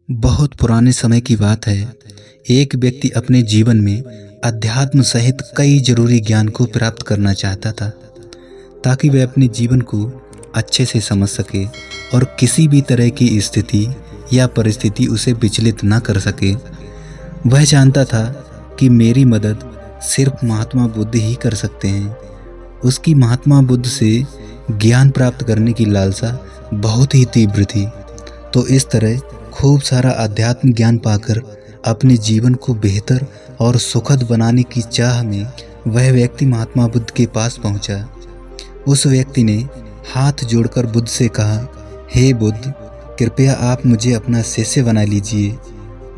बहुत पुराने समय की बात है। एक व्यक्ति अपने जीवन में अध्यात्म सहित कई जरूरी ज्ञान को प्राप्त करना चाहता था, ताकि वह अपने जीवन को अच्छे से समझ सके और किसी भी तरह की स्थिति या परिस्थिति उसे विचलित न कर सके। वह जानता था कि मेरी मदद सिर्फ महात्मा बुद्ध ही कर सकते हैं। उसकी महात्मा बुद्ध से ज्ञान प्राप्त करने की लालसा बहुत ही तीव्र थी। तो इस तरह खूब सारा अध्यात्म ज्ञान पाकर अपने जीवन को बेहतर और सुखद बनाने की चाह में वह व्यक्ति महात्मा बुद्ध के पास पहुंचा। उस व्यक्ति ने हाथ जोड़कर बुद्ध से कहा, हे बुद्ध, कृपया आप मुझे अपना शिष्य बना लीजिए।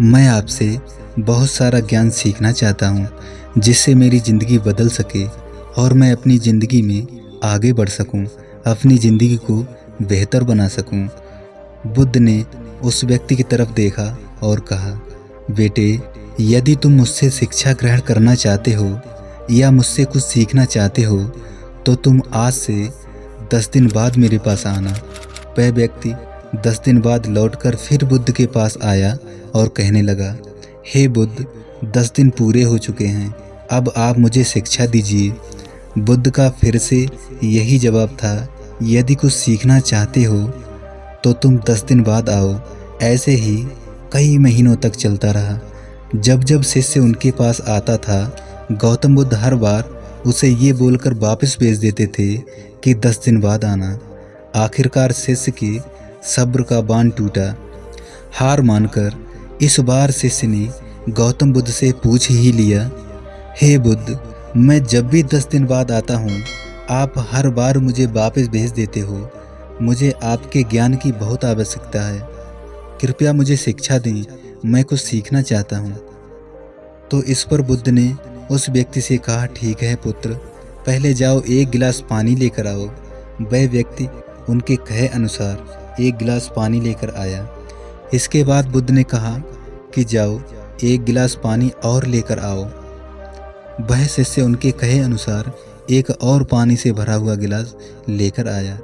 मैं आपसे बहुत सारा ज्ञान सीखना चाहता हूँ, जिससे मेरी ज़िंदगी बदल सके और मैं अपनी ज़िंदगी में आगे बढ़ सकूँ, अपनी ज़िंदगी को बेहतर बना सकूँ। बुद्ध ने उस व्यक्ति की तरफ देखा और कहा, बेटे, यदि तुम मुझसे शिक्षा ग्रहण करना चाहते हो या मुझसे कुछ सीखना चाहते हो तो तुम आज से 10 दिन बाद मेरे पास आना। वह व्यक्ति 10 दिन बाद लौटकर फिर बुद्ध के पास आया और कहने लगा, हे बुद्ध, 10 दिन पूरे हो चुके हैं, अब आप मुझे शिक्षा दीजिए। बुद्ध का फिर से यही जवाब था, यदि कुछ सीखना चाहते हो तो तुम 10 दिन बाद आओ। ऐसे ही कई महीनों तक चलता रहा। जब जब शिष्य उनके पास आता था, गौतम बुद्ध हर बार उसे ये बोलकर वापस भेज देते थे कि 10 दिन बाद आना। आखिरकार शिष्य के सब्र का बांध टूटा। हार मानकर इस बार शिष्य ने गौतम बुद्ध से पूछ ही लिया, हे बुद्ध, मैं जब भी 10 दिन बाद आता हूँ, आप हर बार मुझे वापस भेज देते हो। मुझे आपके ज्ञान की बहुत आवश्यकता है, कृपया मुझे शिक्षा दें, मैं कुछ सीखना चाहता हूँ। तो इस पर बुद्ध ने उस व्यक्ति से कहा, ठीक है पुत्र, पहले जाओ एक गिलास पानी लेकर आओ। वह व्यक्ति उनके कहे अनुसार एक गिलास पानी लेकर आया। इसके बाद बुद्ध ने कहा कि जाओ एक गिलास पानी और लेकर आओ। वह शिष्य उनके कहे अनुसार एक और पानी से भरा हुआ गिलास लेकर आया।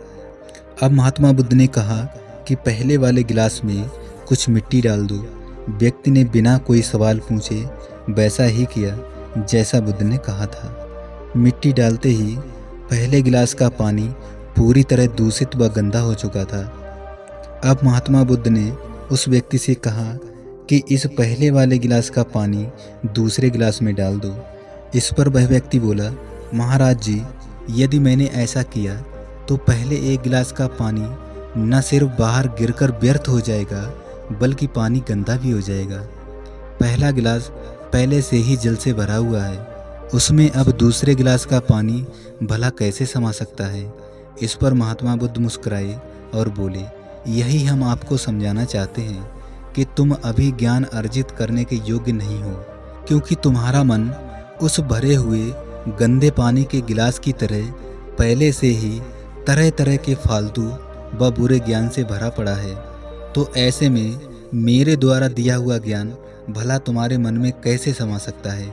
अब महात्मा बुद्ध ने कहा कि पहले वाले गिलास में कुछ मिट्टी डाल दो। व्यक्ति ने बिना कोई सवाल पूछे वैसा ही किया जैसा बुद्ध ने कहा था। मिट्टी डालते ही पहले गिलास का पानी पूरी तरह दूषित व गंदा हो चुका था। अब महात्मा बुद्ध ने उस व्यक्ति से कहा कि इस पहले वाले गिलास का पानी दूसरे गिलास में डाल दो। इस पर वह व्यक्ति बोला, महाराज जी, यदि मैंने ऐसा किया तो पहले एक गिलास का पानी न सिर्फ बाहर गिरकर व्यर्थ हो जाएगा, बल्कि पानी गंदा भी हो जाएगा। पहला गिलास पहले से ही जल से भरा हुआ है, उसमें अब दूसरे गिलास का पानी भला कैसे समा सकता है। इस पर महात्मा बुद्ध मुस्कुराए और बोले, यही हम आपको समझाना चाहते हैं कि तुम अभी ज्ञान अर्जित करने के योग्य नहीं हो, क्योंकि तुम्हारा मन उस भरे हुए गंदे पानी के गिलास की तरह पहले से ही तरह तरह के फालतू व बुरे ज्ञान से भरा पड़ा है। तो ऐसे में मेरे द्वारा दिया हुआ ज्ञान भला तुम्हारे मन में कैसे समा सकता है।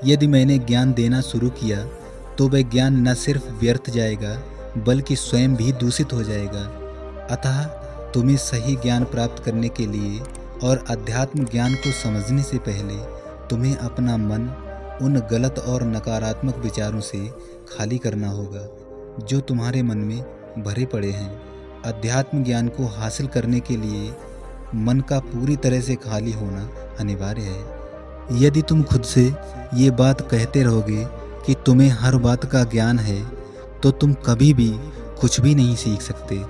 यदि मैंने ज्ञान देना शुरू किया तो वह ज्ञान न सिर्फ व्यर्थ जाएगा, बल्कि स्वयं भी दूषित हो जाएगा। अतः तुम्हें सही ज्ञान प्राप्त करने के लिए और अध्यात्म ज्ञान को समझने से पहले तुम्हें अपना मन उन गलत और नकारात्मक विचारों से खाली करना होगा जो तुम्हारे मन में भरे पड़े हैं। अध्यात्म ज्ञान को हासिल करने के लिए मन का पूरी तरह से खाली होना अनिवार्य है। यदि तुम खुद से ये बात कहते रहोगे कि तुम्हें हर बात का ज्ञान है, तो तुम कभी भी कुछ भी नहीं सीख सकते।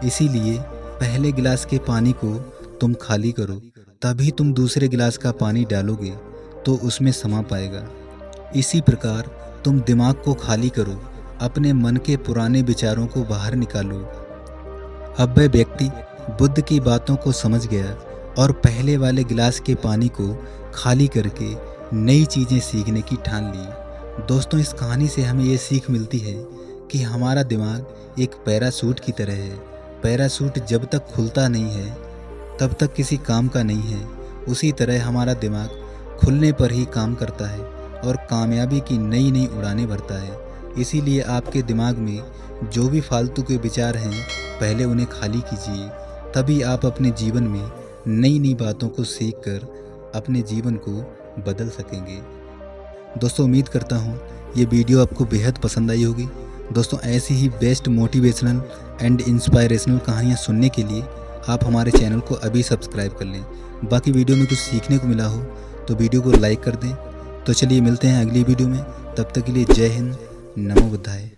इसीलिए पहले गिलास के पानी को तुम खाली करो, तभी तुम दूसरे गिलास का पानी डालोगे तो उसमें समा पाएगा। इसी प्रकार तुम दिमाग को खाली करो, अपने मन के पुराने विचारों को बाहर निकालो। अब वह व्यक्ति बुद्ध की बातों को समझ गया और पहले वाले गिलास के पानी को खाली करके नई चीज़ें सीखने की ठान ली। दोस्तों, इस कहानी से हमें ये सीख मिलती है कि हमारा दिमाग एक पैराशूट की तरह है। पैराशूट जब तक खुलता नहीं है तब तक किसी काम का नहीं है। उसी तरह हमारा दिमाग खुलने पर ही काम करता है और कामयाबी की नई नई उड़ानें भरता है। इसीलिए आपके दिमाग में जो भी फालतू के विचार हैं, पहले उन्हें खाली कीजिए, तभी आप अपने जीवन में नई नई बातों को सीख कर अपने जीवन को बदल सकेंगे। दोस्तों उम्मीद करता हूँ ये वीडियो आपको बेहद पसंद आई होगी। दोस्तों ऐसी ही बेस्ट मोटिवेशनल एंड इंस्पायरेशनल कहानियाँ सुनने के लिए आप हमारे चैनल को अभी सब्सक्राइब कर लें। बाकी वीडियो में कुछ सीखने को मिला हो तो वीडियो को लाइक कर दें। तो चलिए मिलते हैं अगली वीडियो में, तब तक के लिए जय हिंद, नमो बुद्धाय।